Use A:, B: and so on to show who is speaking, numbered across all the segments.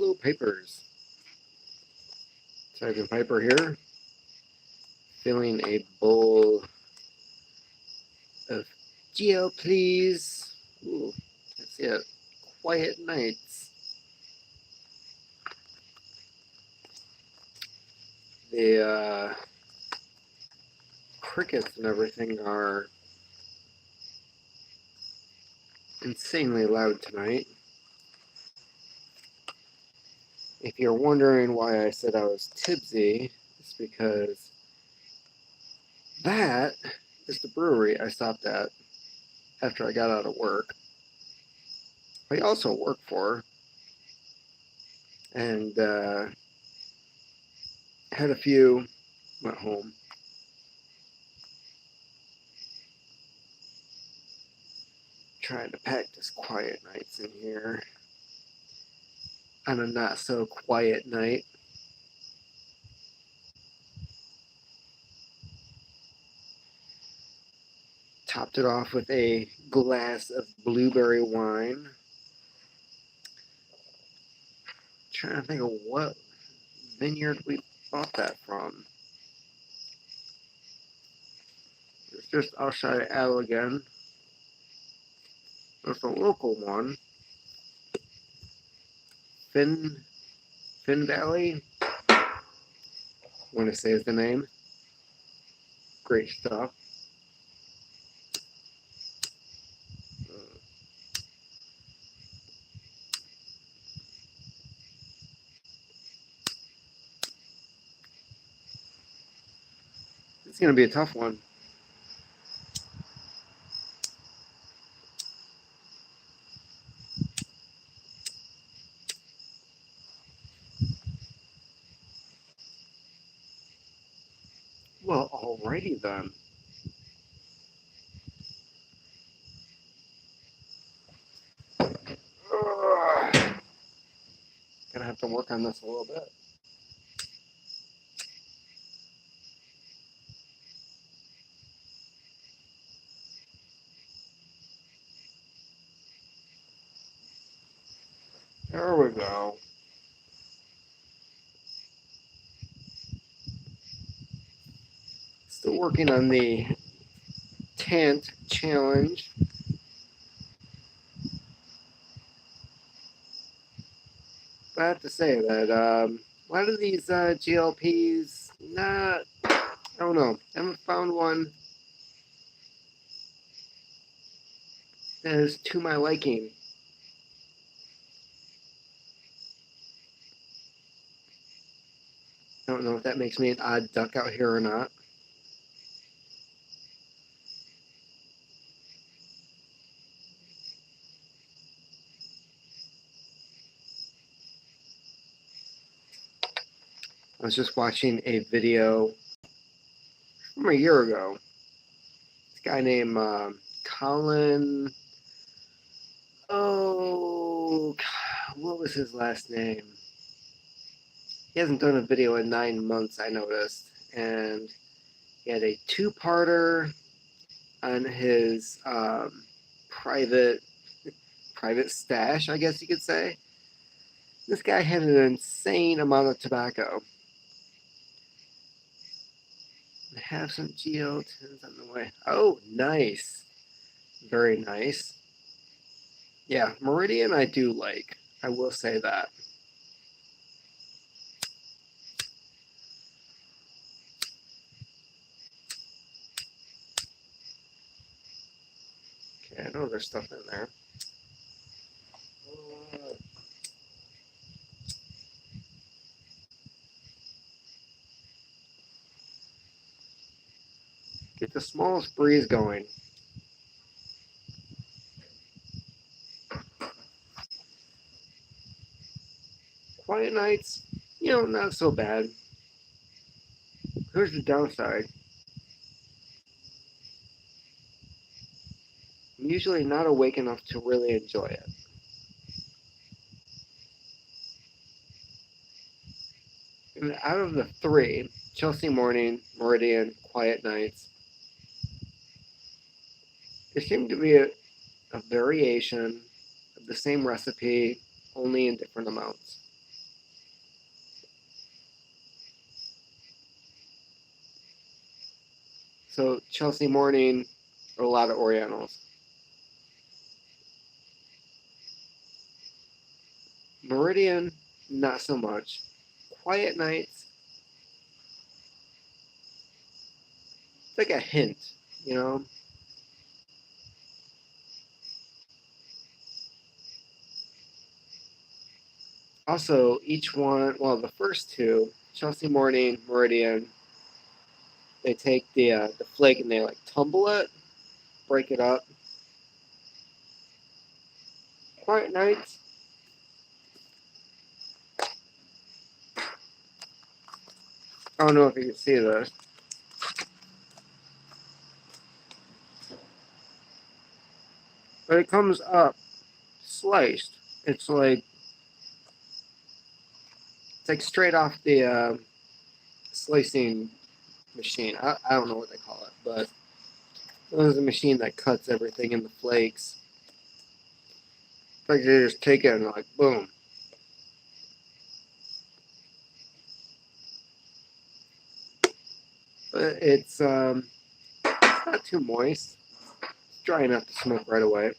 A: Hello, Pipers. Sergeant Piper here, filling a bowl of Geo, please. Ooh, can't see it. Quiet nights. The crickets and everything are insanely loud tonight. If you're wondering why I said I was tipsy, it's because that is the brewery I stopped at after I got out of work. I also work for, and had a few, went home. Trying to practice quiet nights in here on a not so quiet night. Topped it off with a glass of blueberry wine. Trying to think of what vineyard we bought that from. It's just outside of Allegan. It's a local one. Finn Valley, I want to say is the name. Great stuff. It's going to be a tough one. Well, alrighty then. Gonna have to work on this a little bit. There we go. Still working on the Tant challenge. I have to say that a lot of these GLPs, I don't know. I haven't found one that is to my liking. I don't know if that makes me an odd duck out here or not. I was just watching a video from a year ago. This guy named Colin. Oh, what was his last name? He hasn't done a video in 9 months, I noticed. And he had a two-parter on his private stash, I guess you could say. This guy had an insane amount of tobacco. Have some Geo-10s on the way. Oh, nice. Very nice. Yeah, Meridian I do like. I will say that. Okay, I know there's stuff in there. Get the smallest breeze going. Quiet nights, not so bad. Here's the downside. I'm usually not awake enough to really enjoy it. And out of the three, Chelsea Morning, Meridian, Quiet Nights, there seemed to be a variation of the same recipe, only in different amounts. So Chelsea Morning, a lot of Orientals. Meridian, not so much. Quiet Nights, it's like a hint, you know? Also, each one, well, the first two, Chelsea Morning, Meridian, they take the flake and they like tumble it, break it up. Quiet Nights, I don't know if you can see this, but it comes up sliced. It's like straight off the slicing machine. I don't know what they call it, but there's a machine that cuts everything in the flakes. Like they just take it and like boom. But it's not too moist. It's dry enough to smoke right away.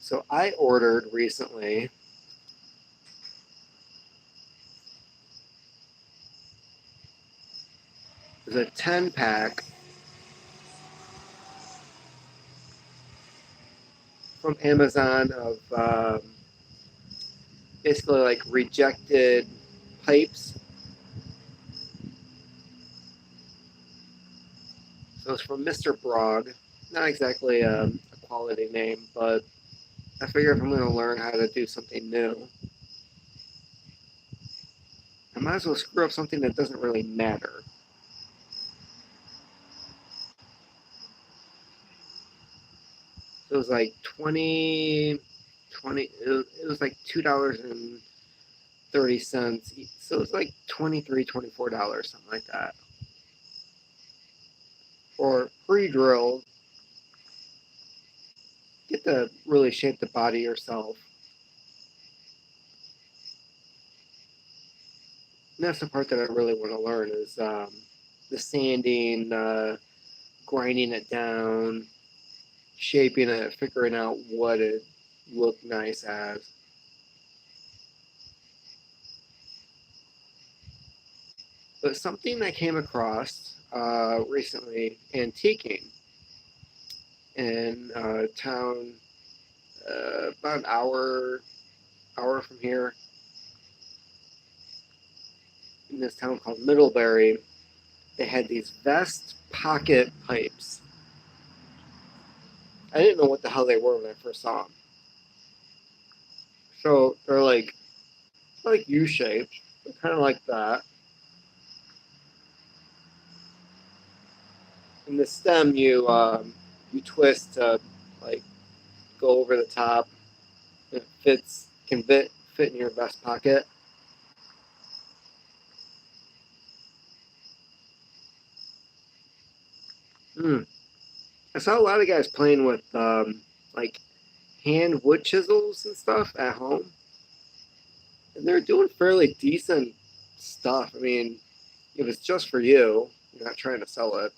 A: So I ordered recently a 10-pack from Amazon of basically like rejected pipes. So it's from Mr. Brog. Not exactly a quality name, but I figure if I'm going to learn how to do something new, I might as well screw up something that doesn't really matter. So it was like 20, it was like $2.30. So it was like $23, $24, something like that. For pre-drilled, get to really shape the body yourself. And that's the part that I really want to learn is the sanding, grinding it down, shaping it, figuring out what it looked nice as. But something I came across recently, antiquing in a town about an hour from here, in this town called Middlebury. They had these vest pocket pipes. I didn't know what the hell they were when I first saw them. So they're like U-shaped. They're kind of like that. And the stem you twist to like go over the top. It can fit in your vest pocket. Mm. I saw a lot of guys playing with like hand wood chisels and stuff at home, and they're doing fairly decent stuff. I mean, if it's just for you, you're not trying to sell it.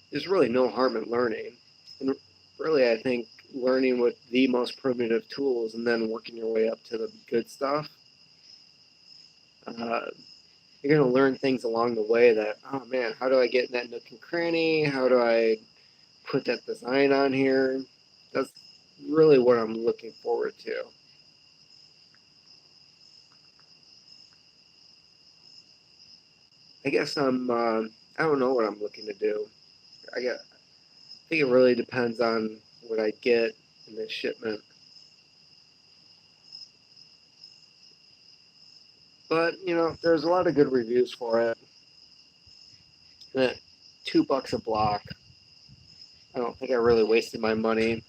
A: There's really no harm in learning, and really, I think learning with the most primitive tools and then working your way up to the good stuff. Uh, you're going to learn things along the way that, oh man, how do I get in that nook and cranny? How do I put that design on here? That's really what I'm looking forward to. I guess I don't know what I'm looking to do. I think it really depends on what I get in this shipment. But, there's a lot of good reviews for it. And at $2 a block, I don't think I really wasted my money.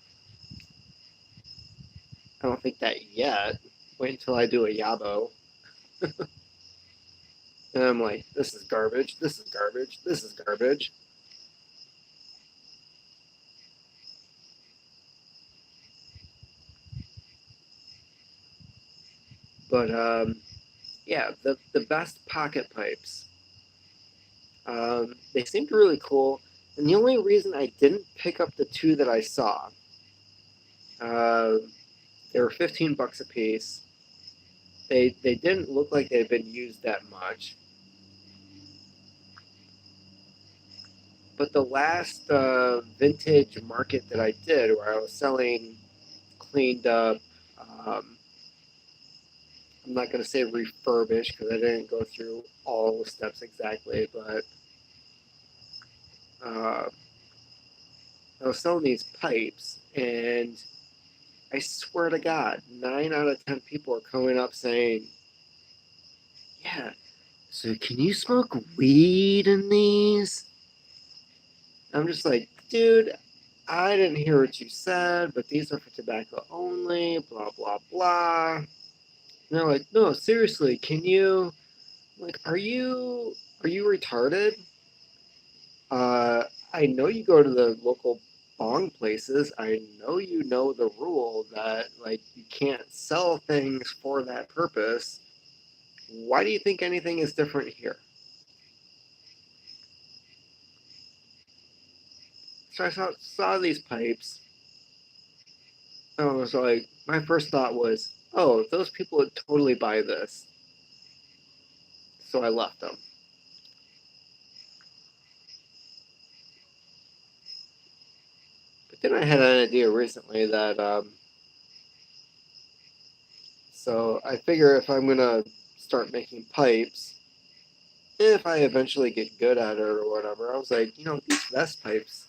A: I don't think that yet. Wait until I do a Yabo. And I'm like, this is garbage, this is garbage, this is garbage. But yeah, the best pocket pipes. They seemed really cool. And the only reason I didn't pick up the two that I saw, uh, they were 15 bucks a piece. They didn't look like they'd been used that much. But the last vintage market that I did, where I was selling cleaned up, um, I'm not going to say refurbished because I didn't go through all the steps exactly, but uh, I was selling these pipes, and I swear to God, 9 out of 10 people are coming up saying, "Yeah, so can you smoke weed in these?" I'm just like, dude, I didn't hear what you said, but these are for tobacco only, blah, blah, blah. And they're like, no, seriously, can you, like, are you retarded? Uh, I know you go to the local bong places. I know you know the rule that, like, you can't sell things for that purpose. Why do you think anything is different here? So I saw these pipes. I was like, my first thought was, oh, those people would totally buy this. So I left them. But then I had an idea recently that, so I figure if I'm gonna start making pipes, if I eventually get good at it or whatever, I was like, these vest pipes,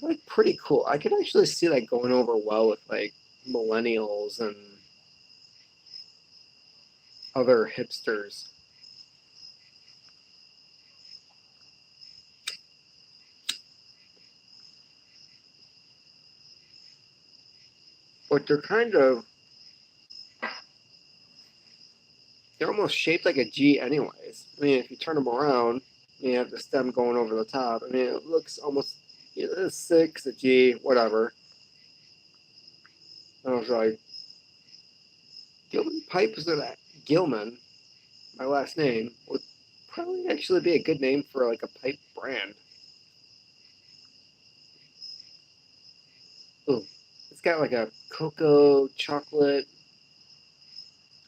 A: they're like pretty cool. I could actually see that going over well with like millennials and other hipsters. But they're almost shaped like a G anyways. I mean, if you turn them around, you have the stem going over the top. I mean, it looks almost a six, a G, whatever. And I was like, Gilman Pipe is that Gilman, my last name, would probably actually be a good name for like a pipe brand. Ooh, it's got like a cocoa chocolate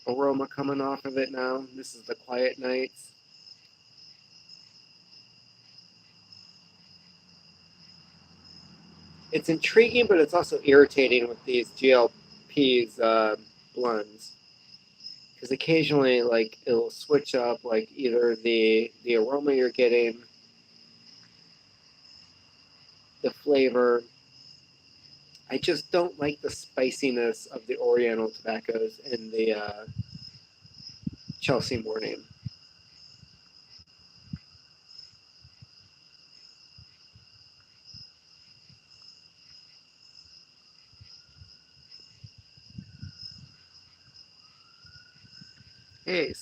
A: aroma coming off of it now. This is the quiet nights. It's intriguing, but it's also irritating with these GLPs blends because occasionally, like, it'll switch up, like either the aroma you're getting, the flavor. I just don't like the spiciness of the Oriental tobaccos in the Chelsea Morning. Hey,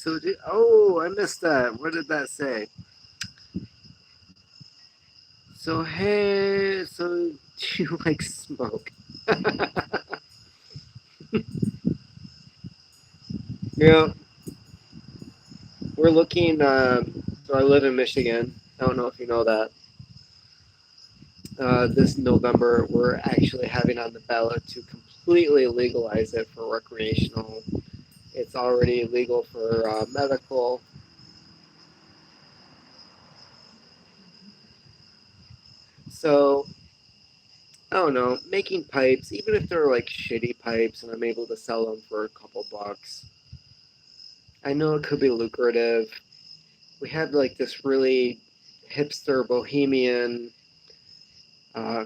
A: oh, I missed that. What did that say? So hey, so do you like smoke? Yeah, we're looking. So I live in Michigan. I don't know if you know that. This November, we're actually having on the ballot to completely legalize it for recreational. It's already legal for medical. So I don't know, making pipes, even if they're like shitty pipes and I'm able to sell them for a couple bucks, I know it could be lucrative. We have like this really hipster bohemian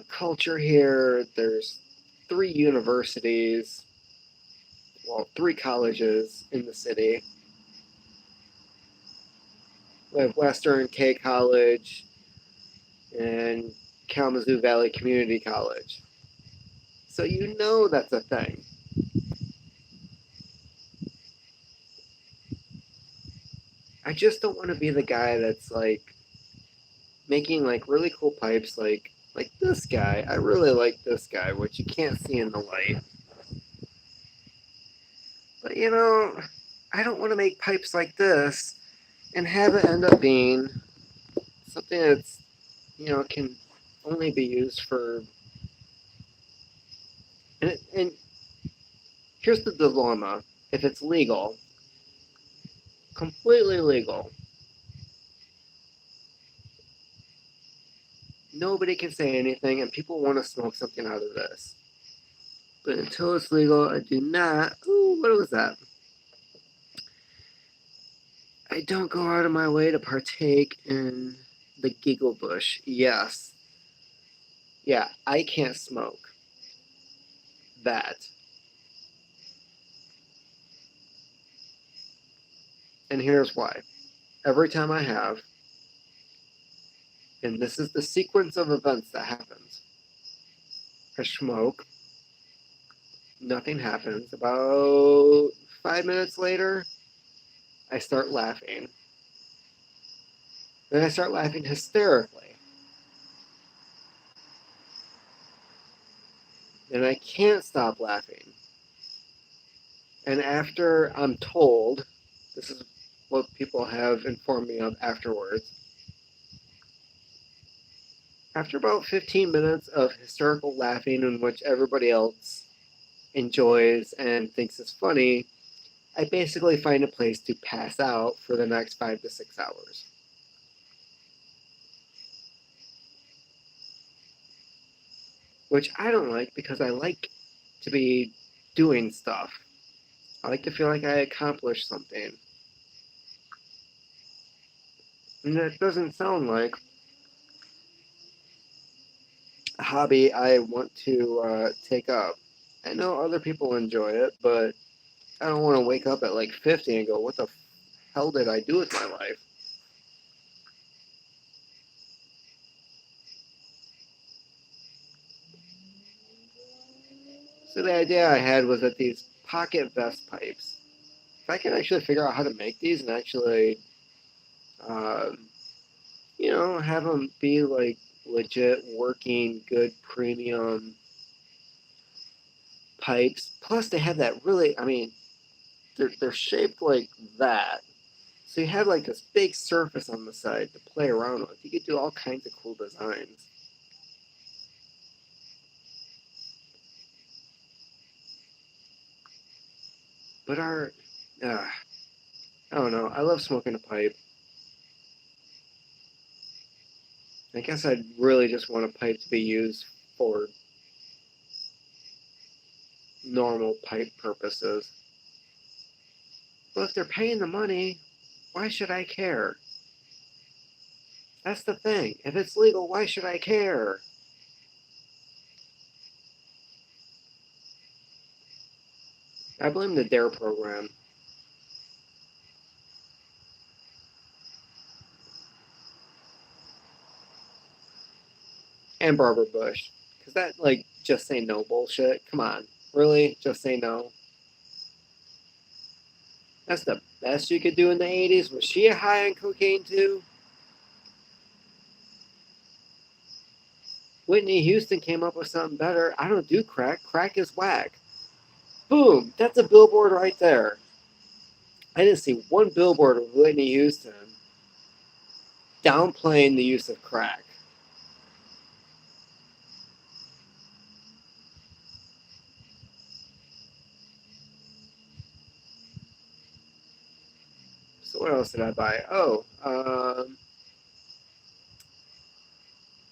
A: culture here. There's 3 universities, well, 3 colleges in the city. We have Western K College and Kalamazoo Valley Community College. So you know that's a thing. I just don't want to be the guy that's like making like really cool pipes like this guy. I really like this guy, which you can't see in the light. But I don't want to make pipes like this and have it end up being something that's, can only be used for. And here's the dilemma: if it's legal, completely legal, nobody can say anything, and people want to smoke something out of this. But until it's legal, I do not. Ooh, what was that? I don't go out of my way to partake in the giggle bush. Yes. Yeah, I can't smoke that. And here's why. Every time I have, and this is the sequence of events that happens. I smoke, nothing happens. About 5 minutes later, I start laughing. Then I start laughing hysterically. And I can't stop laughing. And after I'm told, this is what people have informed me of afterwards, after about 15 minutes of hysterical laughing in which everybody else enjoys and thinks is funny, I basically find a place to pass out for the next 5 to 6 hours. Which I don't like because I like to be doing stuff. I like to feel like I accomplished something. And that doesn't sound like a hobby I want to take up. I know other people enjoy it, but I don't want to wake up at like 50 and go, what the hell did I do with my life? So the idea I had was that these pocket vest pipes, if I can actually figure out how to make these and actually, uh, have them be like legit working, good premium pipes. Plus, they have that really, they're shaped like that. So you have like this big surface on the side to play around with. You could do all kinds of cool designs. But I don't know. I love smoking a pipe. I guess I'd really just want a pipe to be used for normal pipe purposes. But if they're paying the money, why should I care? That's the thing. If it's legal, why should I care? I blame the DARE program and Barbara Bush. Because that, like, just say no bullshit. Come on. Really? Just say no? That's the best you could do in the 80s? Was she high on cocaine too? Whitney Houston came up with something better. I don't do crack. Crack is whack. Boom. That's a billboard right there. I didn't see one billboard of Whitney Houston downplaying the use of crack. So what else did I buy?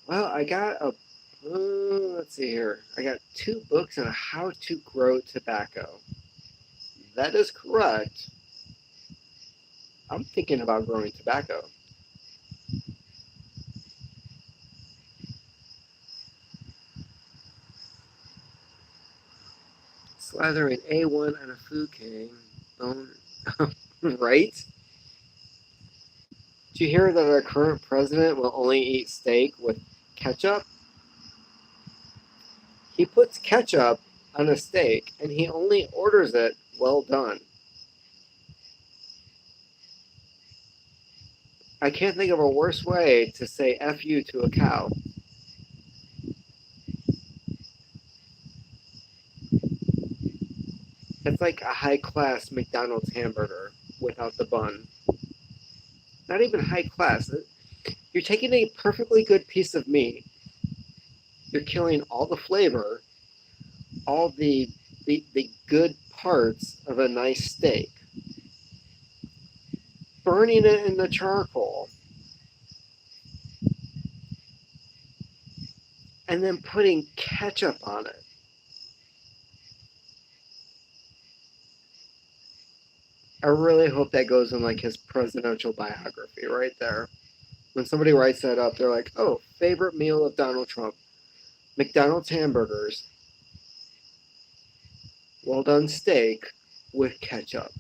A: Well, I got let's see here. I got 2 books on how to grow tobacco. That is correct. I'm thinking about growing tobacco. Slathering A1 on a food king. Bone. Right? Did you hear that our current president will only eat steak with ketchup? He puts ketchup on a steak and he only orders it well done. I can't think of a worse way to say F you to a cow. It's like a high-class McDonald's hamburger without the bun. Not even high class. You're taking a perfectly good piece of meat. You're killing all the flavor, all the good parts of a nice steak, burning it in the charcoal, and then putting ketchup on it. I really hope that goes in like his presidential biography right there. When somebody writes that up, they're like, "Oh, favorite meal of Donald Trump: McDonald's hamburgers, well done steak with ketchup."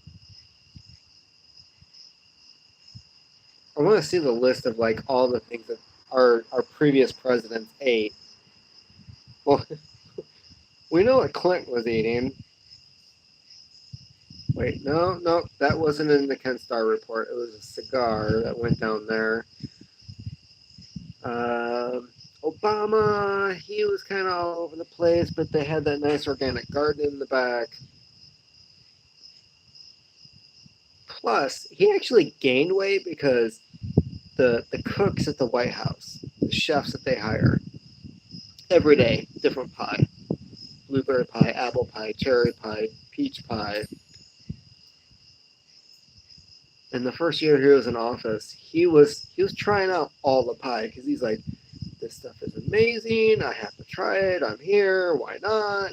A: I want to see the list of like all the things that our previous presidents ate. Well, we know what Clinton was eating. Wait, no, that wasn't in the Ken Starr report. It was a cigar that went down there. Obama, he was kind of all over the place, but they had that nice organic garden in the back. Plus, he actually gained weight because the cooks at the White House, the chefs that they hire, every day, different pie. Blueberry pie, apple pie, cherry pie, peach pie. And the first year he was in office, he was trying out all the pie because he's like, this stuff is amazing. I have to try it. I'm here. Why not?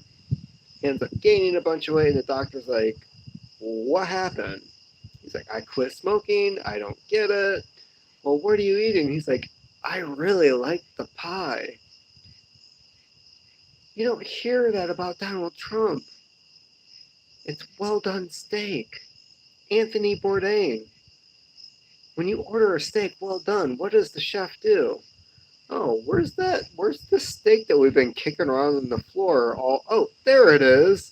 A: He ends up gaining a bunch of weight, and the doctor's like, what happened? He's like, I quit smoking. I don't get it. Well, what are you eating? He's like, I really like the pie. You don't hear that about Donald Trump. It's well done steak. Anthony Bourdain. When you order a steak well done, what does the chef do? Oh, where's that? Where's the steak that we've been kicking around on the floor? Oh, there it is.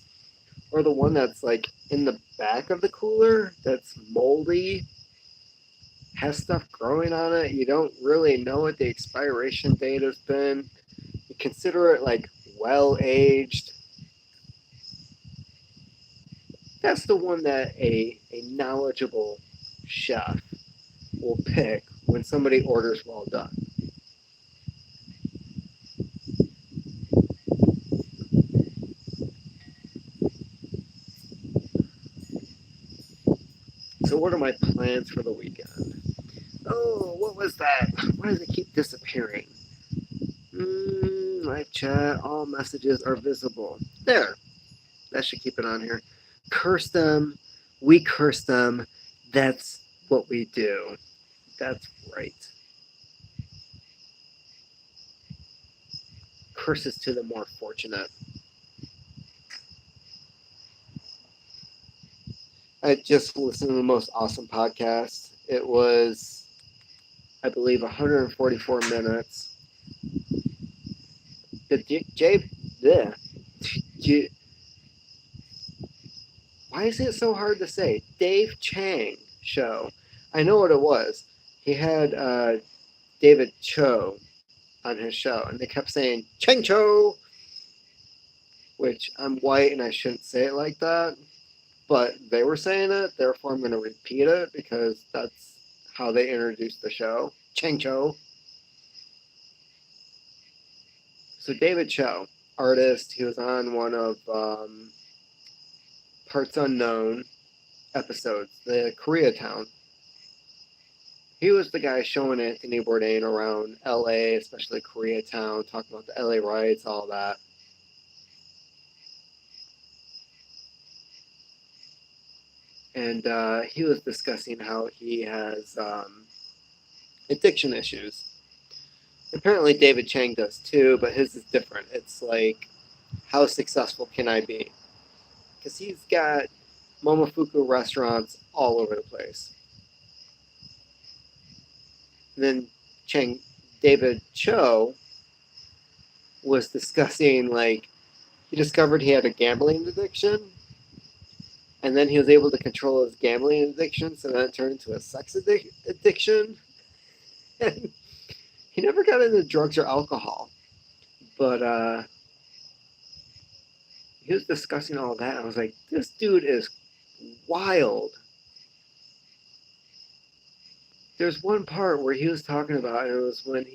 A: Or the one that's like in the back of the cooler that's moldy, has stuff growing on it. You don't really know what the expiration date has been. You consider it like well aged. That's the one that a knowledgeable chef will pick when somebody orders well done. So, what are my plans for the weekend? Oh, what was that? Why does it keep disappearing? Live chat, all messages are visible. There, that should keep it on here. Curse them. We curse them. That's what we do. That's right. Curses to the more fortunate. I just listened to the most awesome podcast. It was, I believe, 144 minutes. The J, yeah. Why is it so hard to say? Dave Chang show. I know what it was. He had David Cho on his show, and they kept saying Chang Cho, which I'm white and I shouldn't say it like that, but they were saying it, therefore I'm going to repeat it because that's how they introduced the show. Chang Cho. So David Cho, artist, he was on one of Parts Unknown episodes, the Koreatown. He was the guy showing Anthony Bourdain around LA, especially Koreatown, talking about the LA riots, all that. And he was discussing how he has addiction issues. Apparently, David Chang does too, but his is different. It's like, how successful can I be? Because he's got Momofuku restaurants all over the place. And then Chang, David Cho was discussing like he discovered he had a gambling addiction, and then he was able to control his gambling addiction, so that turned into a sex addiction. And he never got into drugs or alcohol, but he was discussing all that. I was like, this dude is wild. There's one part where he was talking about, and it was when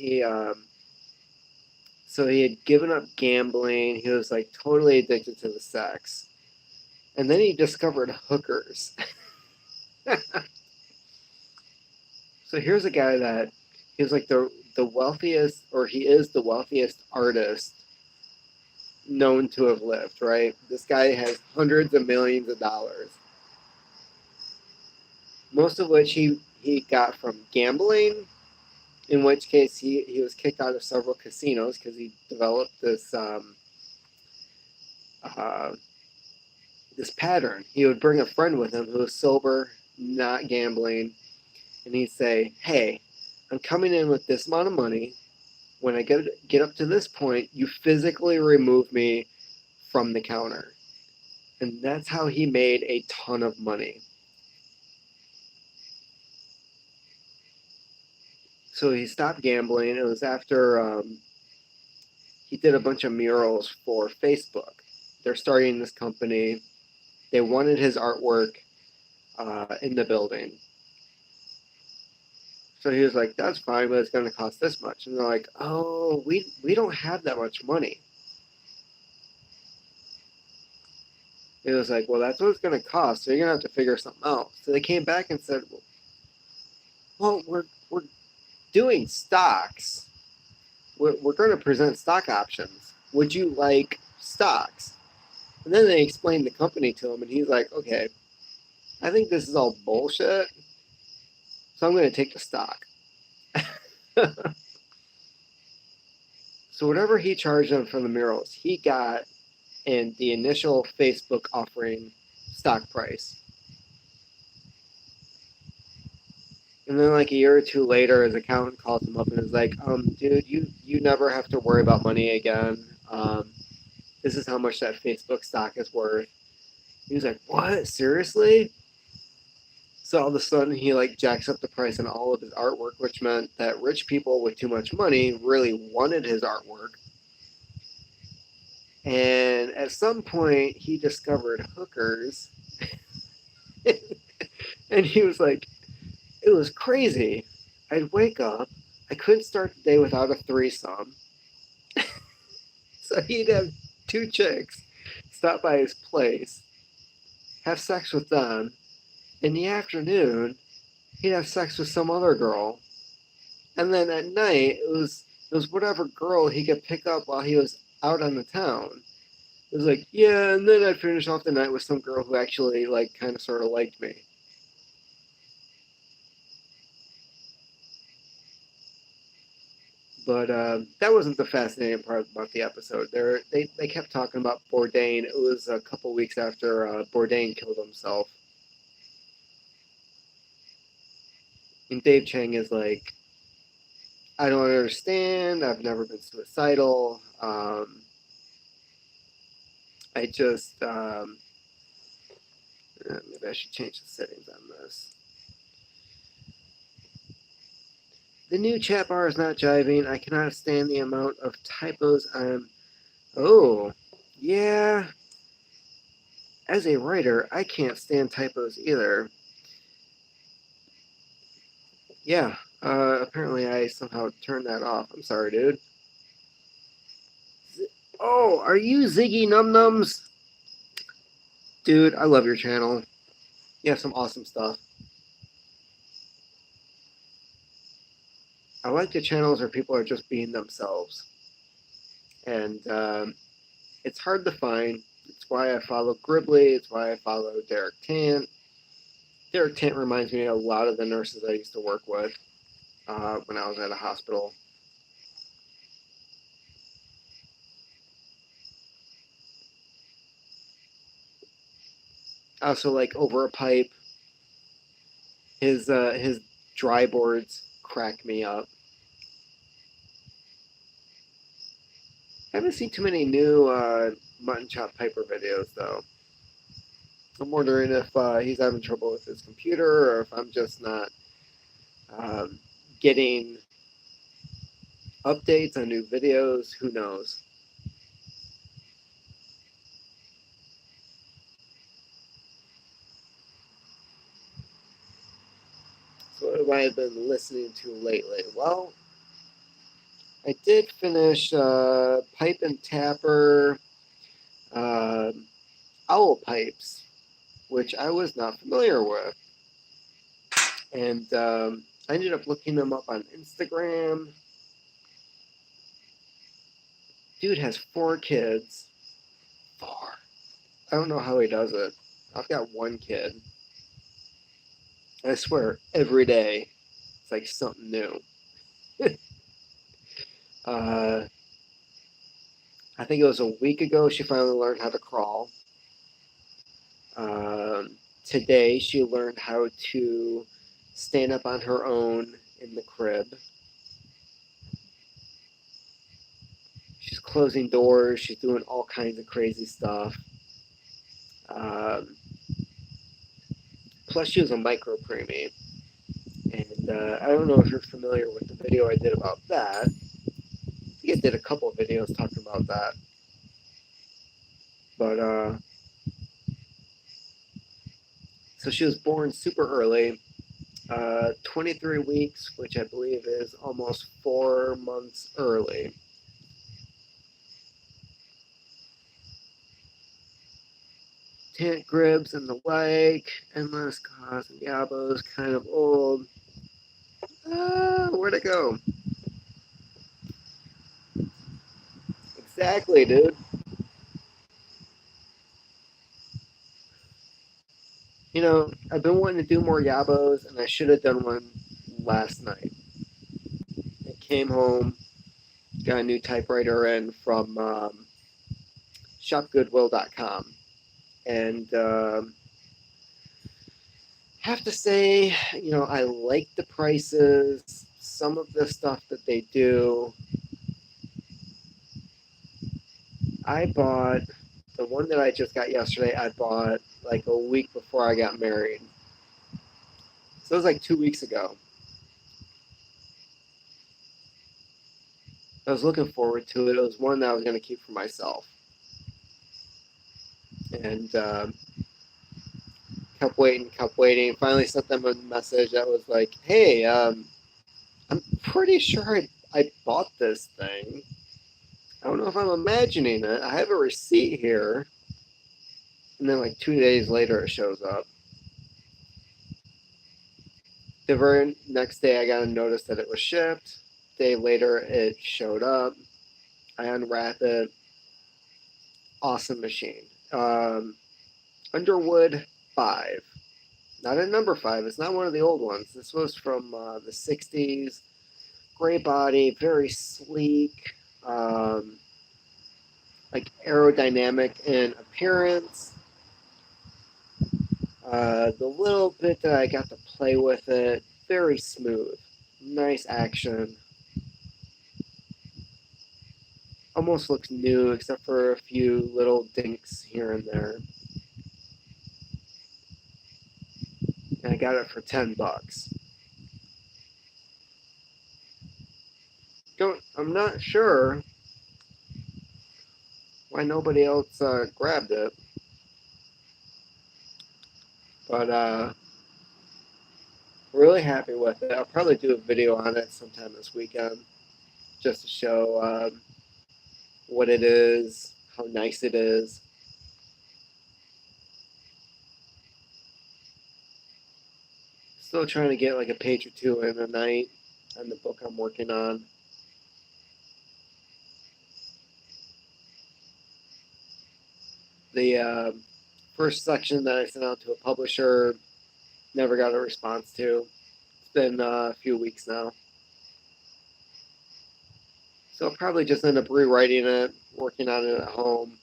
A: so he had given up gambling. He was like totally addicted to the sex. And then he discovered hookers. So here's a guy that he was like the wealthiest, or he is the wealthiest artist known to have lived, right? This guy has hundreds of millions of dollars, most of which he got from gambling, in which case he was kicked out of several casinos because he developed uh, this pattern. He would bring a friend with him who was sober, not gambling, and he'd say, "Hey, I'm coming in with this amount of money. When I get up to this point, you physically remove me from the counter." And that's how he made a ton of money. So he stopped gambling. It was after he did a bunch of murals for Facebook. They're starting this company. They wanted his artwork in the building. So he was like, "That's fine, but it's going to cost this much." And they're like, "Oh, we don't have that much money." It was like, "Well, that's what it's going to cost. So you're going to have to figure something out." So they came back and said, "Well, we're doing stocks. We're going to present stock options. Would you like stocks?" And then they explained the company to him, and he's like, "Okay, I think this is all bullshit, so I'm going to take the stock." So whatever he charged them for the murals, he got in the initial Facebook offering stock price. And then like a year or two later, his accountant calls him up and is like, dude, you never have to worry about money again. This is how much that Facebook stock is worth." He was like, "What? Seriously?" So all of a sudden he like jacks up the price on all of his artwork, which meant that rich people with too much money really wanted his artwork. And at some point he discovered hookers. And he was like, it was crazy. I'd wake up, I couldn't start the day without a threesome. So he'd have two chicks stop by his place, have sex with them. In the afternoon, he'd have sex with some other girl. And then at night, it was whatever girl he could pick up while he was out on the town. It was like, yeah, and then I'd finish off the night with some girl who actually like kind of sort of liked me. But that wasn't the fascinating part about the episode. They kept talking about Bourdain. It was a couple weeks after Bourdain killed himself, and Dave Chang is like, "I don't understand. I've never been suicidal. I just maybe I should change the settings on this. The new chat bar is not jiving. I cannot stand the amount of typos I'm. Oh, yeah. As a writer, I can't stand typos either. Yeah, apparently I somehow turned that off. I'm sorry, dude. Oh, are you Ziggy Num Nums? Dude, I love your channel. You have some awesome stuff. I like the channels where people are just being themselves. And it's hard to find. It's why I follow Gribbly. It's why I follow Derek Tant. Derek Tant reminds me a lot of the nurses I used to work with when I was at a hospital. Also, like over a pipe, his dry boards crack me up. I haven't seen too many new Mutton Chop Piper videos though. I'm wondering if he's having trouble with his computer or if I'm just not um, getting updates on new videos. Who knows? So what have I been listening to lately? Well, I did finish Pipe and Tapper uh, Owl Pipes, which I was not familiar with. And I ended up looking them up on Instagram. Dude has 4 kids. 4. I don't know how he does it. I've got 1 kid. I swear, every day it's like something new. uh, I think it was a week ago she finally learned how to crawl. Today she learned how to stand up on her own in the crib. She's closing doors. She's doing all kinds of crazy stuff. Um, Plus, she was a micro preemie. And I don't know if you're familiar with the video I did about that. I think I did a couple of videos talking about that. But, so she was born super early, 23 weeks, which I believe is almost 4 months early. Tent gribs and the like, endless cause and yabos, kind of old. Where'd it go? Exactly, dude. You know, I've been wanting to do more yabos, and I should have done one last night. I came home, got a new typewriter in from shopgoodwill.com, and have to say, you know, I like the prices. Some of the stuff that they do. I bought the one that I just got yesterday. I bought like a week before I got married, so it was like 2 weeks ago. I was looking forward to it. It was one that I was going to keep for myself, and kept waiting, kept waiting. Finally sent them a message that was like, "Hey, I'm pretty sure I bought this thing. I don't know if I'm imagining it. I have a receipt here." And then like 2 days later, it shows up. The very next day, I got a notice that it was shipped. Day later, it showed up. I unwrap it. Awesome machine. Underwood 5. Not a number 5. It's not one of the old ones. This was from the 60s. Gray body, very sleek, like aerodynamic in appearance. The little bit that I got to play with it, very smooth. Nice action. Almost looks new except for a few little dinks here and there. And I got it for $10. I'm not sure why nobody else grabbed it, but really happy with it. I'll probably do a video on it sometime this weekend just to show what it is, how nice it is. Still trying to get like a page or two in a night on the book I'm working on. The first section that I sent out to a publisher, never got a response to. It's been a few weeks now. So I'll probably just end up rewriting it, working on it at home,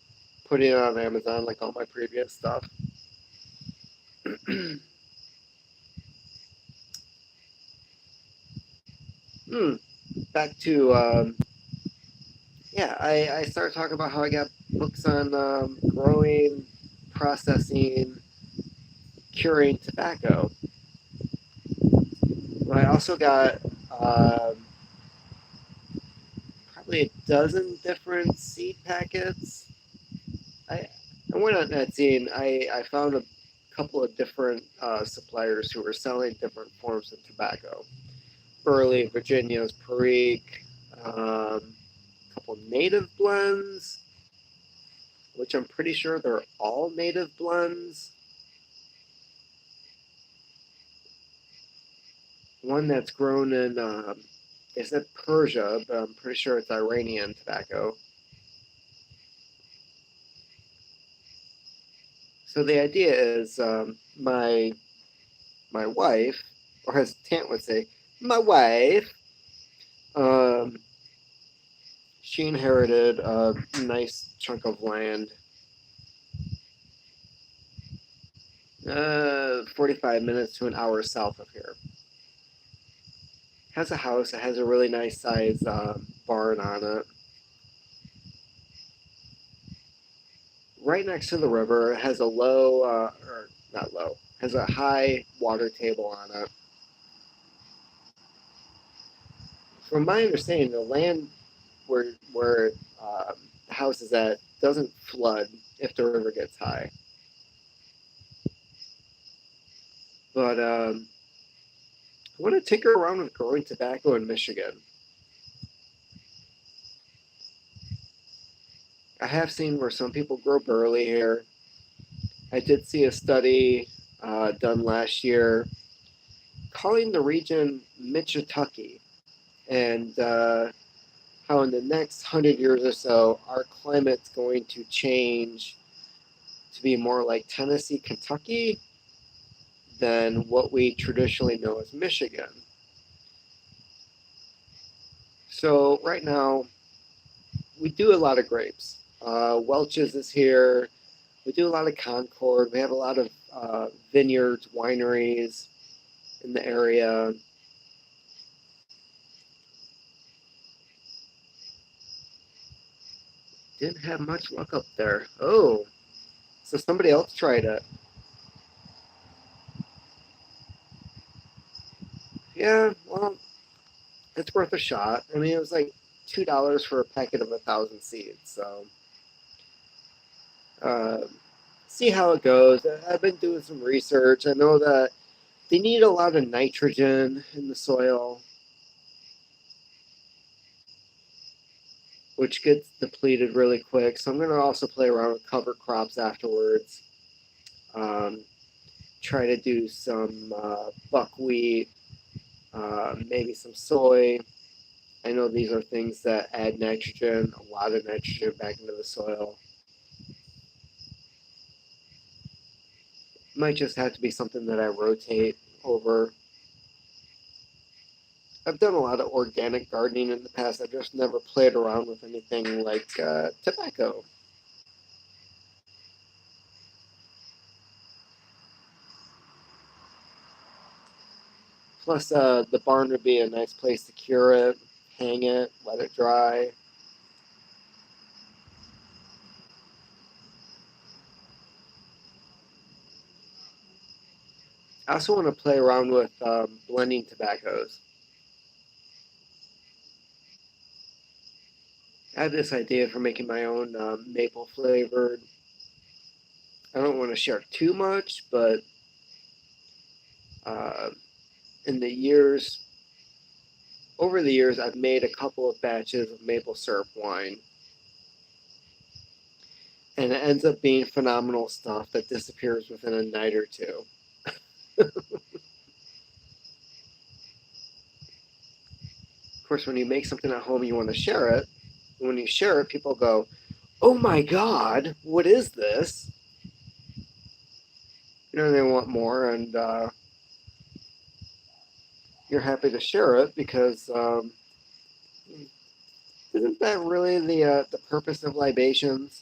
A: putting it on Amazon like all my previous stuff. Back to, I started talking about how I got books on growing, processing, curing tobacco. I also got probably a dozen different seed packets. I went on Etsy and I found a couple of different suppliers who were selling different forms of tobacco. Burley, Virginia's Perique, a couple native blends, which I'm pretty sure they're all native blends. One that's grown in, they said Persia, but I'm pretty sure it's Iranian tobacco. So the idea is my wife, or as Tant would say, my wife, um, she inherited a nice chunk of land, 45 minutes to an hour south of here. Has a house. It has a really nice size barn on it. Right next to the river. It has a low, or not low, has a high water table on it. From my understanding, the land where the house is at doesn't flood if the river gets high. But I want to tinker around with growing tobacco in Michigan. I have seen where some people grow burley here. I did see a study done last year calling the region Michitucky, and how in the next 100 years or so, our climate's going to change to be more like Tennessee, Kentucky than what we traditionally know as Michigan. So right now, we do a lot of grapes. Welch's is here. We do a lot of Concord. We have a lot of vineyards, wineries in the area. Didn't have much luck up there. Oh, so somebody else tried it. Yeah, well, it's worth a shot. I mean, it was like $2 for a packet of 1,000 seeds. So, uh, see how it goes. I've been doing some research. I know that they need a lot of nitrogen in the soil, which gets depleted really quick. So I'm going to also play around with cover crops afterwards. Um, try to do some buckwheat, maybe some soy. I know these are things that add nitrogen, a lot of nitrogen back into the soil. Might just have to be something that I rotate over. I've done a lot of organic gardening in the past. I've just never played around with anything like tobacco. Plus, the barn would be a nice place to cure it, hang it, let it dry. I also want to play around with blending tobaccos. I have this idea for making my own maple flavored. I don't want to share too much, but uh, in the years, over the years, I've made a couple of batches of maple syrup wine. And it ends up being phenomenal stuff that disappears within a night or two. Of course, when you make something at home, you want to share it. And when you share it, people go, "Oh my God, what is this?" You know, they want more, and you're happy to share it because isn't that really the purpose of libations?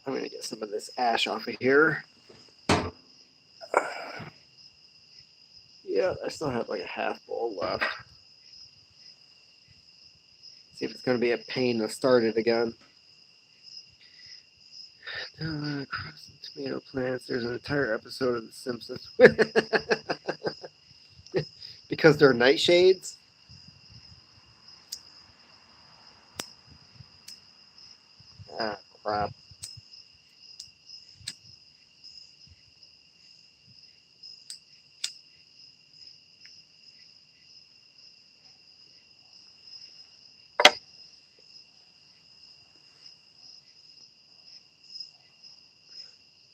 A: I'm gonna get some of this ash off of here. Yeah, I still have like a half bowl left. See if it's gonna be a pain to start it again. Crops and tomato plants. There's an entire episode of The Simpsons because they're nightshades. Ah, crap.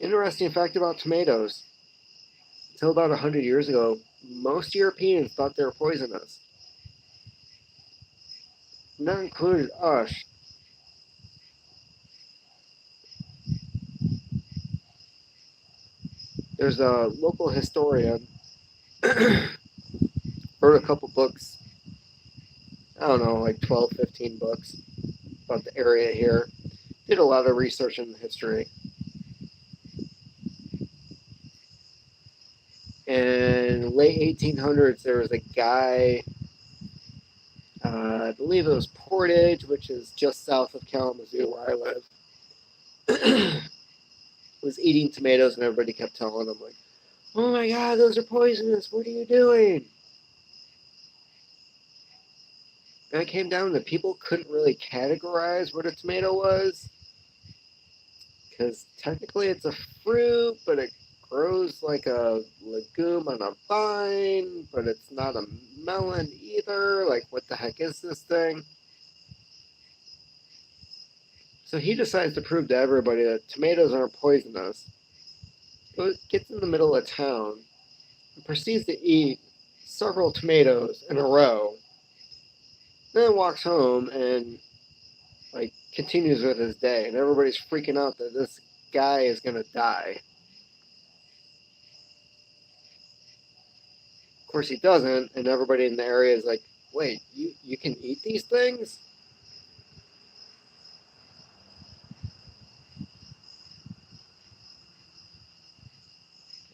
A: Interesting fact about tomatoes. Until about 100 years ago, most Europeans thought they were poisonous. And that included us. There's a local historian, wrote a couple books, I don't know, like 12, 15 books about the area here. Did a lot of research in history. In late 1800s, there was a guy, I believe it was Portage, which is just south of Kalamazoo, where I live, was eating tomatoes, and everybody kept telling him, like, "Oh my God, those are poisonous. What are you doing?" And it came down to people couldn't really categorize what a tomato was, because technically it's a fruit, but it grows like a legume on a vine, but it's not a melon either. Like, what the heck is this thing? So he decides to prove to everybody that tomatoes aren't poisonous. So it gets in the middle of town and proceeds to eat several tomatoes in a row. Then walks home and like continues with his day, and everybody's freaking out that this guy is gonna die. Of course, he doesn't, and everybody in the area is like, "Wait, you can eat these things?"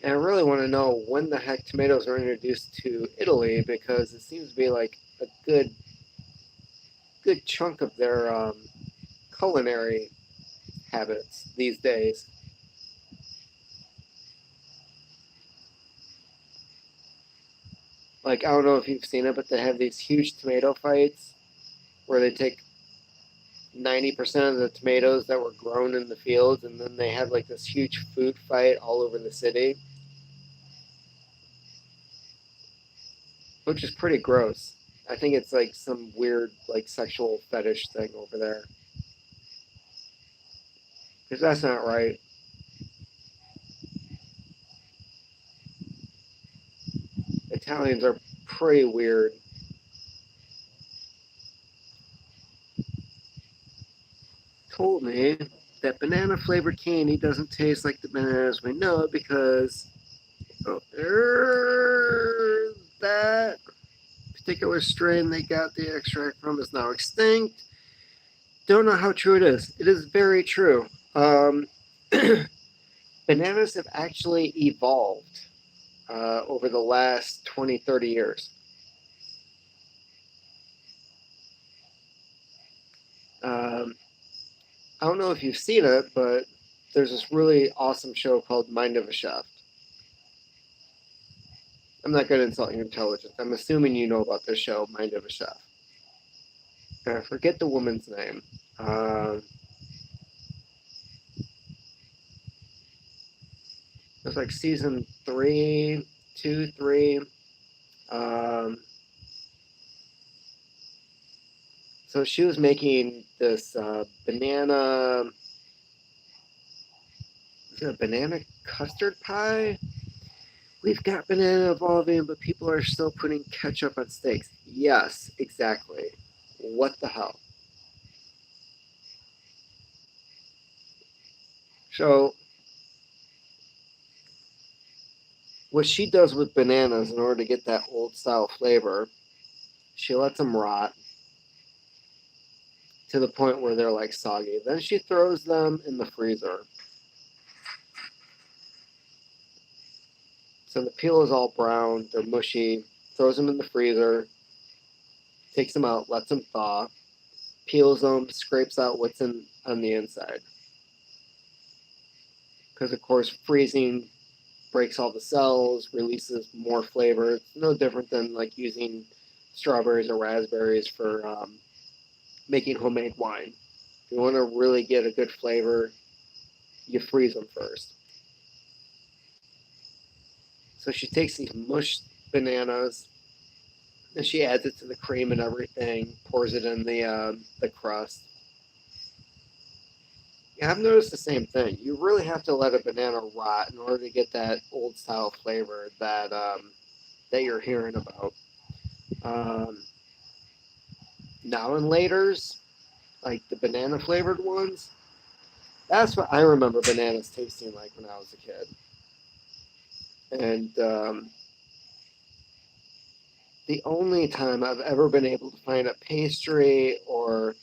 A: And I really want to know when the heck tomatoes were introduced to Italy, because it seems to be like a good chunk of their culinary habits these days. Like, I don't know if you've seen it, but they have these huge tomato fights where they take 90% of the tomatoes that were grown in the fields, and then they have like this huge food fight all over the city, which is pretty gross. I think it's like some weird like sexual fetish thing over there, because that's not right. Italians are pretty weird. Told me that banana flavored candy doesn't taste like the bananas we know because that particular strain they got the extract from is now extinct. Don't know how true it is. It is very true. Bananas have actually evolved over the last 20, 30 years. Um, I don't know if you've seen it, but there's this really awesome show called Mind of a Chef. I'm not going to insult your intelligence. I'm assuming you know about this show, Mind of a Chef. And I forget the woman's name. It was like season 3, 2, 3. Um, so she was making this banana, is it a banana custard pie? We've got banana evolving, but people are still putting ketchup on steaks. Yes, exactly. What the hell? So, what she does with bananas in order to get that old style flavor, she lets them rot to the point where they're like soggy. Then she throws them in the freezer. So the peel is all brown, they're mushy, throws them in the freezer, takes them out, lets them thaw, peels them, scrapes out what's in on the inside. Because of course freezing breaks all the cells, releases more flavor. It's no different than like using strawberries or raspberries for making homemade wine. If you want to really get a good flavor, you freeze them first. So she takes these mushed bananas and she adds it to the cream and everything, pours it in the crust. Yeah, I've noticed the same thing. You really have to let a banana rot in order to get that old style flavor that you're hearing about. Um, Now and later's, like the banana flavored ones, that's what I remember bananas tasting like when I was a kid. And the only time I've ever been able to find a pastry or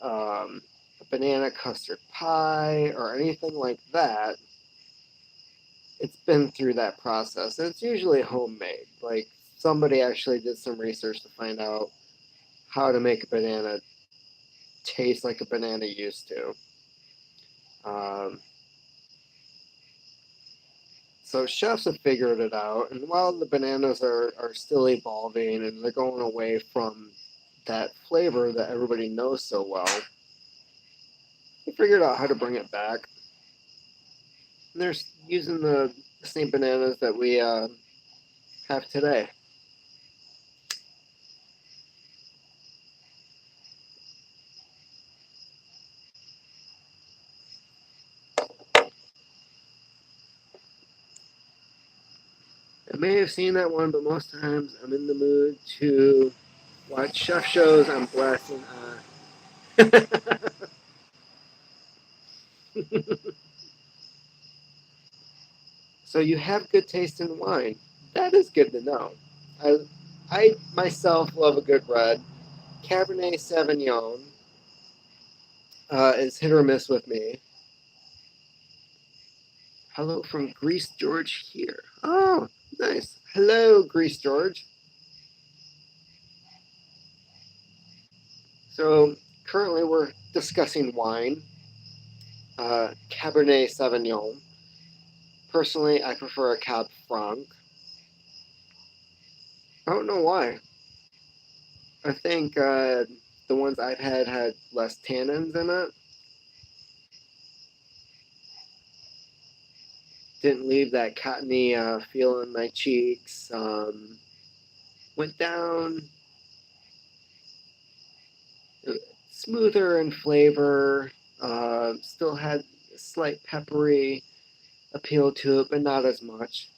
A: a banana custard pie or anything like that, it's been through that process. And it's usually homemade. Like somebody actually did some research to find out how to make a banana taste like a banana used to. Um, so chefs have figured it out, and while the bananas are still evolving and they're going away from that flavor that everybody knows so well, they figured out how to bring it back. And they're using the same bananas that we have today. I may have seen that one, but most times I'm in the mood to watch chef shows. I'm blasting. So you have good taste in wine. That is good to know. I, I myself love a good red. Cabernet Sauvignon is hit or miss with me. Hello from Greece George here. Oh, nice. Hello, Greece George. So currently we're discussing wine, Cabernet Sauvignon. Personally, I prefer a Cab Franc. I don't know why. I think the ones I've had less tannins in it. Didn't leave that cottony feel in my cheeks. Went down smoother in flavor. Still had a slight peppery appeal to it, but not as much.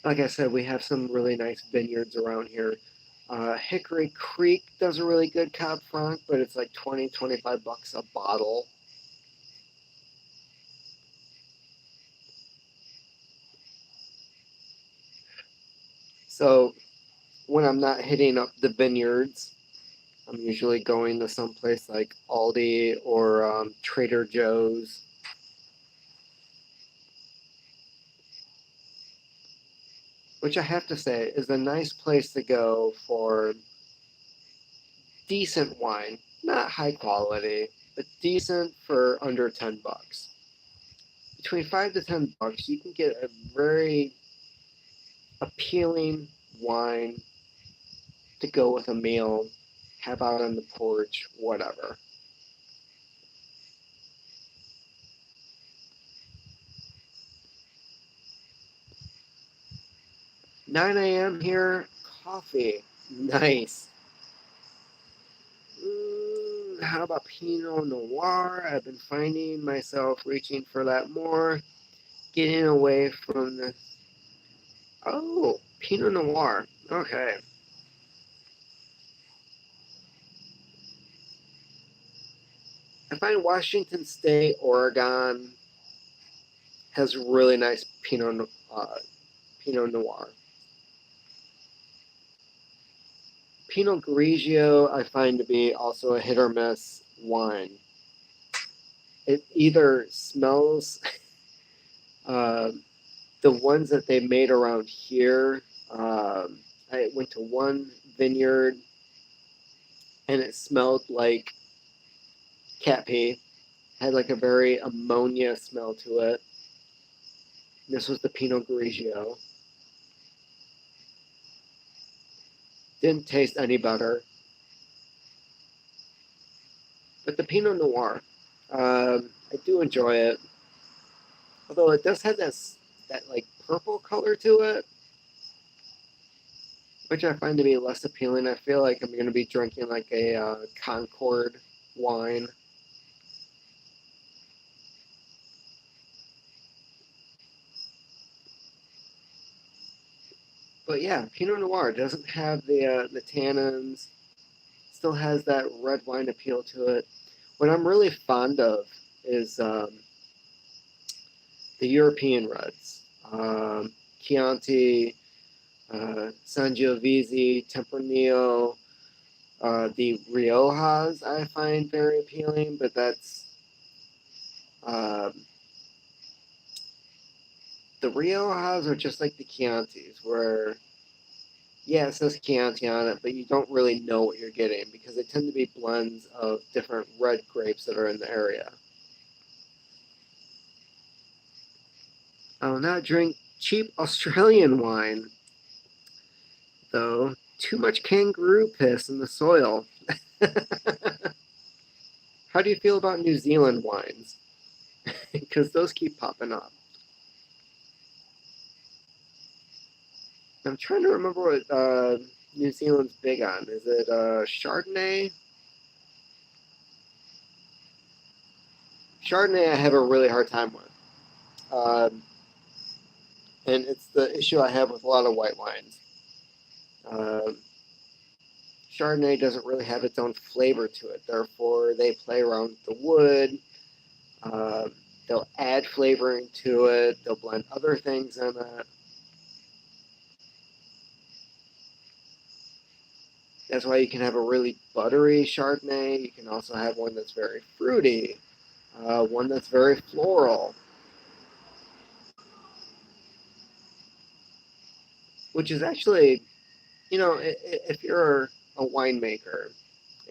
A: Like I said, we have some really nice vineyards around here. Hickory Creek does a really good Cab Franc, but it's like 20-25 bucks a bottle. So when I'm not hitting up the vineyards, I'm usually going to someplace like Aldi or Trader Joe's, which I have to say is a nice place to go for decent wine. Not high quality, but decent for under 10 bucks. Between 5 to 10 bucks, you can get a very appealing wine to go with a meal, have out on the porch, whatever. 9 a.m. here, coffee. Nice. How about Pinot Noir? I've been finding myself reaching for that more, getting away from the. Oh, Pinot Noir. Okay. I find Washington State, Oregon has really nice Pinot Noir. Pinot Grigio, I find to be also a hit or miss wine. It either smells, uh, the ones that they made around here. I went to one vineyard and it smelled like cat pee, had like a very ammonia smell to it. This was the Pinot Grigio. Didn't taste any better. But the Pinot Noir, I do enjoy it. Although it does have that like purple color to it. which I find to be less appealing. I feel like I'm going to be drinking like a Concord wine. But yeah, Pinot Noir doesn't have the tannins. Still has that red wine appeal to it. What I'm really fond of is the European reds. Chianti, Sangiovese, Tempranillo, the Riojas I find very appealing, but that's um, the Riojas are just like the Chiantis, where yeah, it says Chianti on it, but you don't really know what you're getting because they tend to be blends of different red grapes that are in the area. I will not drink cheap Australian wine, though. Too much kangaroo piss in the soil. How do you feel about New Zealand wines? Because those keep popping up. I'm trying to remember what New Zealand's big on. Is it Chardonnay? Chardonnay, I have a really hard time with. And it's the issue I have with a lot of white wines. Um, Chardonnay doesn't really have its own flavor to it. Therefore, they play around with the wood. Um, they'll add flavoring to it. They'll blend other things in it. That's why you can have a really buttery Chardonnay. You can also have one that's very fruity, one that's very floral, which is actually, if you're a winemaker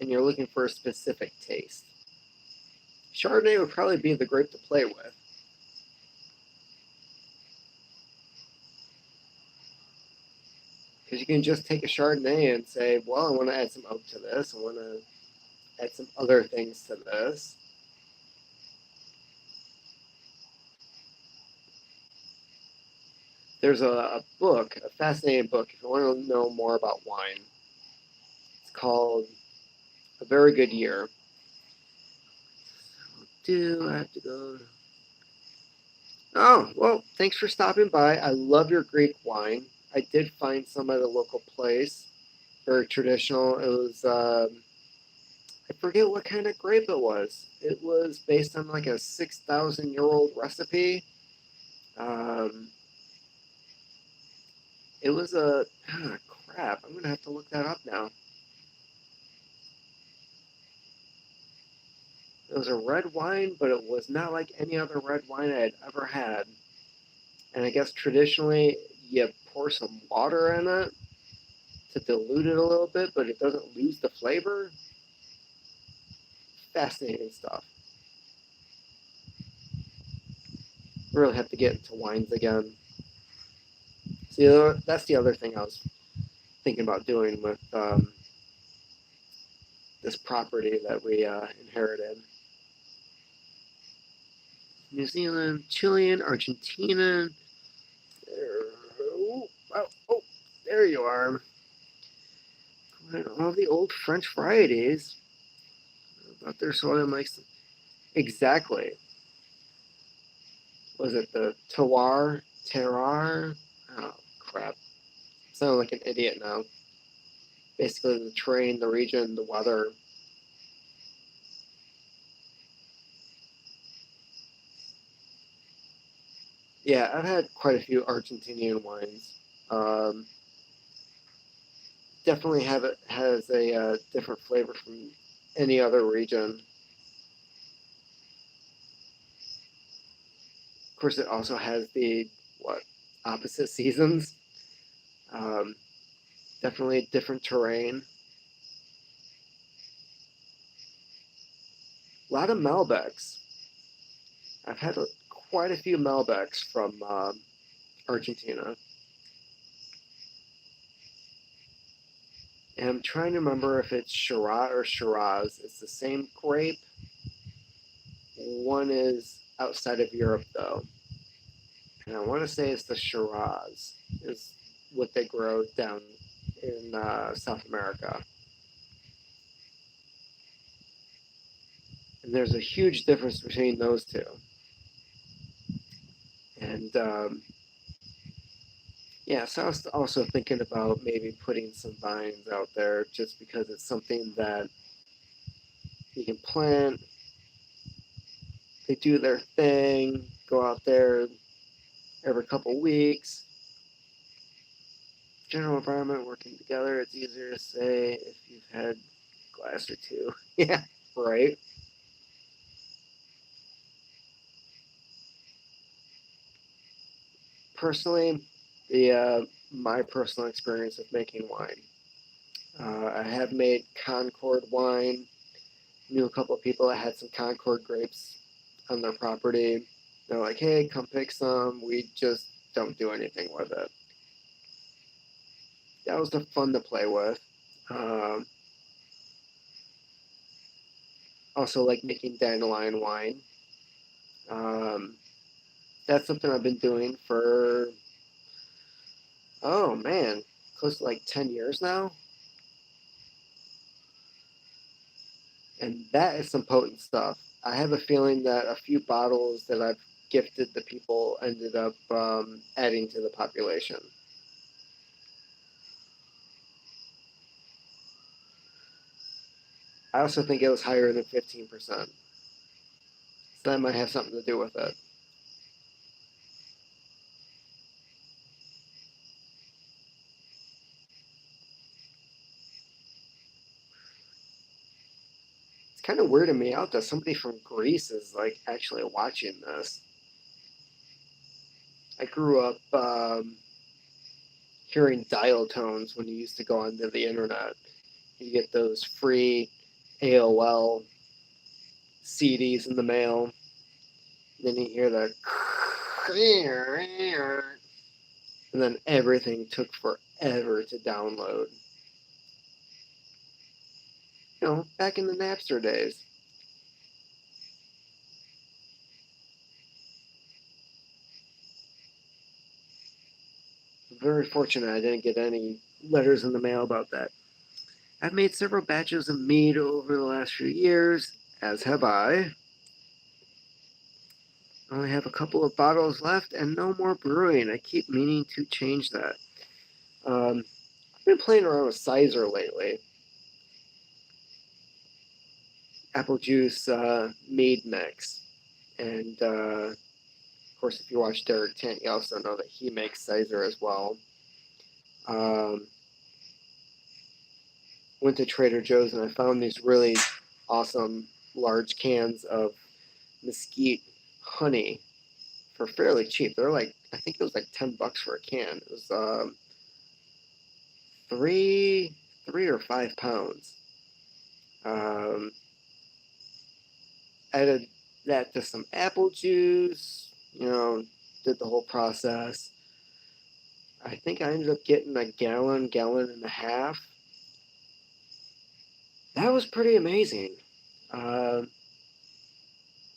A: and you're looking for a specific taste, Chardonnay would probably be the grape to play with. Because you can just take a Chardonnay and say, well, I want to add some oak to this. I want to add some other things to this. There's a book, a fascinating book, if you want to know more about wine. It's called A Very Good Year. Do I have to go? Oh, well, thanks for stopping by. I love your Greek wine. I did find some at a local place, very traditional. It was, I forget what kind of grape it was. It was based on like a 6,000-year-old recipe. Um, it was crap. I'm going to have to look that up now. It was a red wine, but it was not like any other red wine I had ever had. And I guess traditionally you pour some water in it to dilute it a little bit, but it doesn't lose the flavor. Fascinating stuff. Really have to get into wines again. See, that's the other thing I was thinking about doing with this property that we inherited. New Zealand, Chilean, Argentinian. Oh, there you are. All the old French varieties. About their soil makes exactly. Was it the terroir? Terroir? Oh crap! Sound like an idiot now. Basically, the terrain, the region, the weather. Yeah, I've had quite a few Argentinian wines. Um, Definitely have it has a different flavor from any other region. Of course, it also has the what opposite seasons. Um, Definitely different terrain. A lot of Malbecs. I've had quite a few Malbecs from Argentina. And I'm trying to remember if it's Shiraz or Shiraz. It's the same grape. One is outside of Europe, though. And I want to say it's the Shiraz, is what they grow down in South America. And there's a huge difference between those two. And yeah, so I was also thinking about maybe putting some vines out there just because it's something that you can plant. They do their thing, go out there every couple weeks. General environment working together, it's easier to say if you've had a glass or two. Yeah, right. Personally, the my personal experience with making wine. I have made Concord wine. Knew a couple of people that had some Concord grapes on their property. They're like, "Hey, come pick some." We just don't do anything with it. That was the fun to play with. Um, Also, like making dandelion wine. Um, that's something I've been doing for oh man, close to like 10 years now, and that is some potent stuff. I have a feeling that a few bottles that I've gifted the people ended up adding to the population. I also think it was higher than 15%. So that might have something to do with it. It's kind of weirding me out that somebody from Greece is like actually watching this. I grew up hearing dial tones when you used to go onto the internet. You get those free AOL CDs in the mail. Then you hear the and then everything took forever to download. Back in the Napster days. Very fortunate I didn't get any letters in the mail about that. I've made several batches of mead over the last few years, as have I. I only have a couple of bottles left and no more brewing. I keep meaning to change that. I've been playing around with Sizer lately. Apple juice mead mix. And of course, if you watch Derek Tent, you also know that he makes Sizer as well. Um, Went to Trader Joe's and I found these really awesome large cans of mesquite honey for fairly cheap. They're like, I think it was like $10 for a can. It was three or 5 pounds. Um, Added that to some apple juice. Did the whole process. I think I ended up getting a gallon and a half. That was pretty amazing. Uh,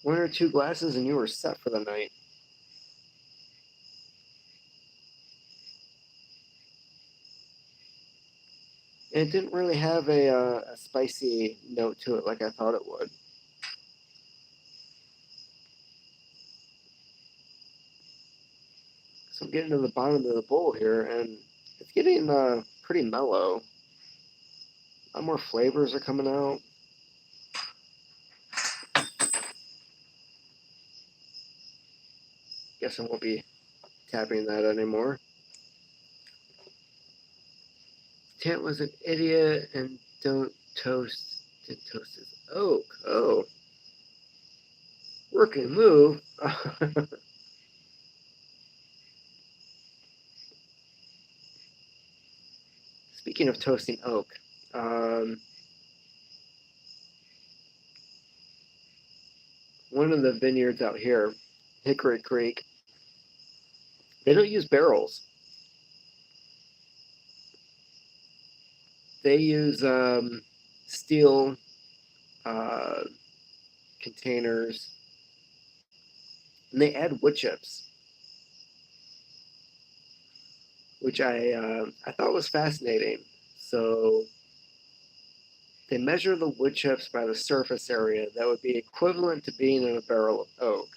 A: One or two glasses and you were set for the night. And it didn't really have a spicy note to it like I thought it would. So I'm getting to the bottom of the bowl here, and it's getting pretty mellow. A lot more flavors are coming out. Guess I won't be tapping that anymore. Tant was an idiot and don't didn't toast his oak. Oh, working move. Speaking of toasting oak, um, one of the vineyards out here, Hickory Creek, they don't use barrels. They use steel uh, containers, and they add wood chips, which I thought was fascinating. So they measure the wood chips by the surface area that would be equivalent to being in a barrel of oak.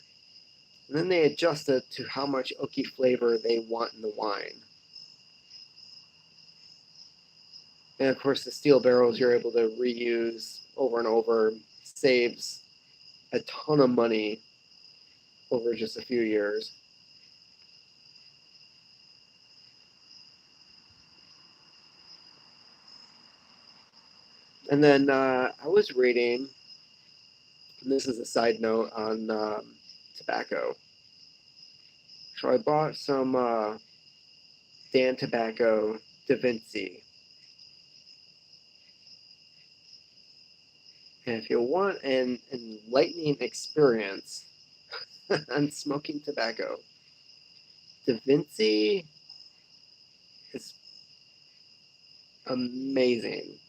A: And then they adjust it to how much oaky flavor they want in the wine. And of course, the steel barrels you're able to reuse over and over, saves a ton of money over just a few years. And then I was reading, and this is a side note on tobacco. So I bought some Dan Tobacco Da Vinci. And if you want an enlightening experience on smoking tobacco, Da Vinci is amazing.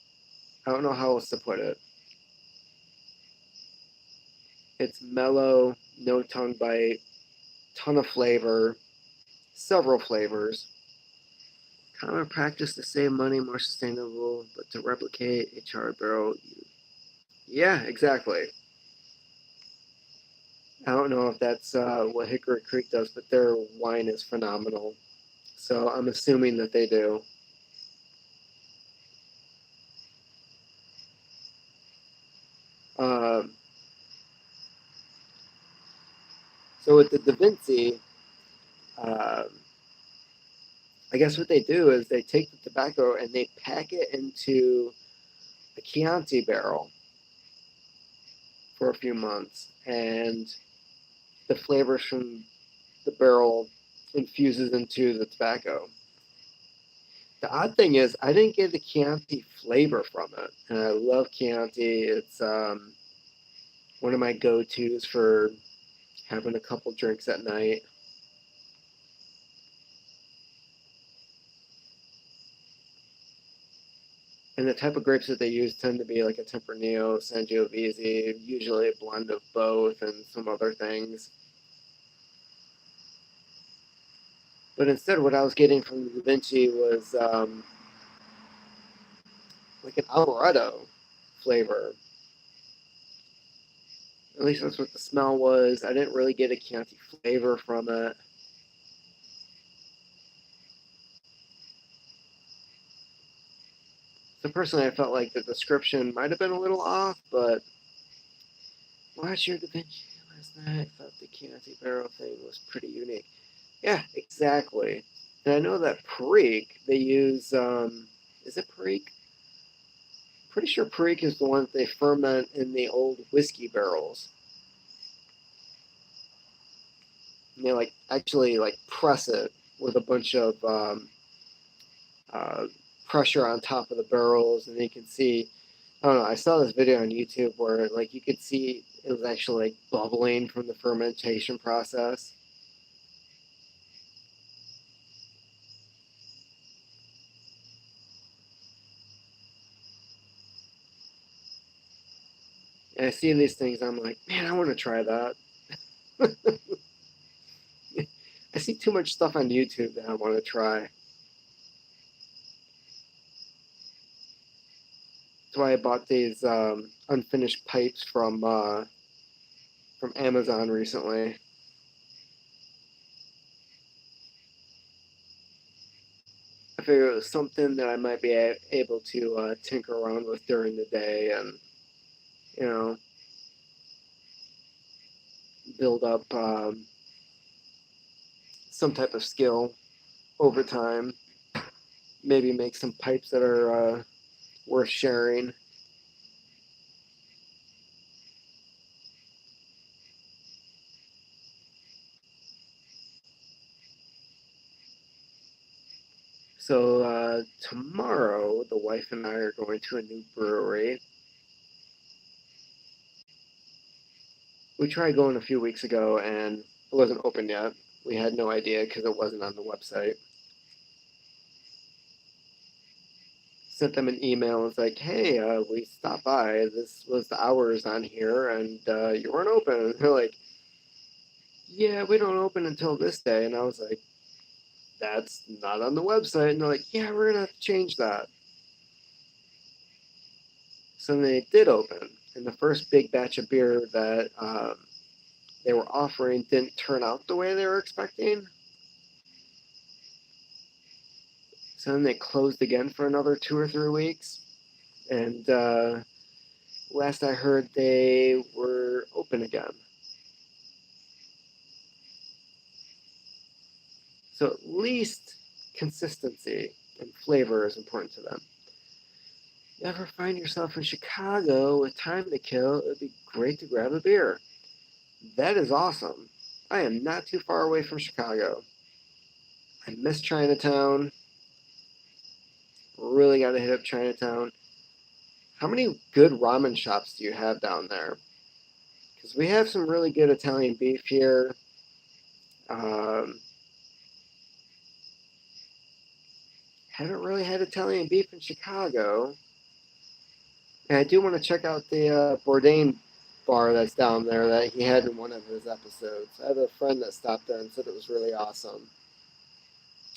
A: I don't know how else to put it. It's mellow, no tongue bite, ton of flavor, several flavors. Common practice to save money, more sustainable, but to replicate a charred barrel. Yeah, exactly. I don't know if that's what Hickory Creek does, but their wine is phenomenal. So I'm assuming that they do. Um, so with the Da Vinci, uh, I guess what they do is they take the tobacco and they pack it into a Chianti barrel for a few months, and the flavors from the barrel infuses into the tobacco. The odd thing is, I didn't get the Chianti flavor from it, and I love Chianti. It's one of my go-tos for having a couple drinks at night. And the type of grapes that they use tend to be like a Tempranillo, Sangiovese, usually a blend of both and some other things. But instead, what I was getting from the Da Vinci was like an Alvarado flavor. At least that's what the smell was. I didn't really get a Chianti flavor from it. So personally, I felt like the description might have been a little off, but watched your Da Vinci last night. I thought the Chianti barrel thing was pretty unique. Yeah, exactly. And I know that Perique, they use, is it Perique? Pretty sure Perique is the one that they ferment in the old whiskey barrels. And they like actually like press it with a bunch of uh, pressure on top of the barrels, and you can see. I don't know. I saw this video on YouTube where like you could see it was actually like bubbling from the fermentation process. And I see these things, I'm like, man, I want to try that. I see too much stuff on YouTube that I want to try. That's why I bought these unfinished pipes from Amazon recently. I figured it was something that I might be able to tinker around with during the day and, you know, build up some type of skill over time. Maybe make some pipes that are worth sharing. So tomorrow, the wife and I are going to a new brewery. We tried going a few weeks ago and it wasn't open yet. We had no idea because it wasn't on the website. Sent them an email. And it's like, hey, we stopped by. This was the hours on here, and you weren't open. And they're like, yeah, we don't open until this day. And I was like, that's not on the website. And they're like, yeah, we're gonna have to change that. So then they did open, and the first big batch of beer that they were offering didn't turn out the way they were expecting. So then they closed again for another 2 or 3 weeks. And last I heard, they were open again. So at least consistency and flavor is important to them. If you ever find yourself in Chicago with time to kill, it would be great to grab a beer. That is awesome. I am not too far away from Chicago. I miss Chinatown. Really got to hit up Chinatown. How many good ramen shops do you have down there? Because we have some really good Italian beef here. Um, haven't really had Italian beef in Chicago. And I do want to check out the Bourdain bar that's down there that he had in one of his episodes. I have a friend that stopped there and said it was really awesome.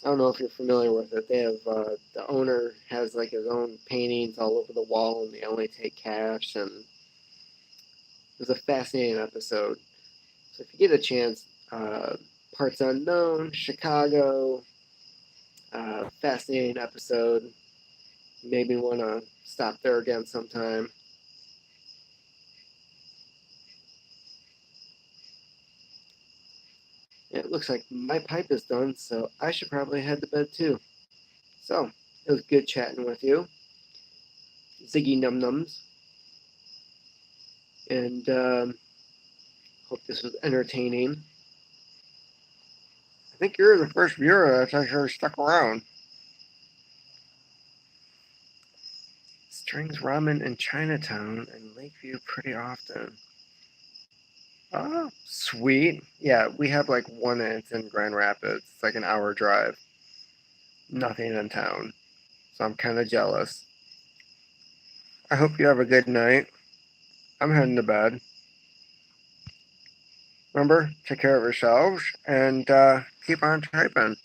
A: I don't know if you're familiar with it. They have the owner has like his own paintings all over the wall, and they only take cash. And it was a fascinating episode. So if you get a chance, Parts Unknown, Chicago, fascinating episode. Made me want to stop there again sometime. It looks like my pipe is done, so I should probably head to bed too. So, it was good chatting with you, Ziggy Num Nums, and hope this was entertaining. I think you're the first viewer that's actually stuck around. Strings Ramen in Chinatown and Lakeview pretty often. Oh, sweet. Yeah, we have like one and it's in Grand Rapids. It's like an hour drive. Nothing in town. So I'm kind of jealous. I hope you have a good night. I'm heading to bed. Remember, take care of yourselves and keep on typing.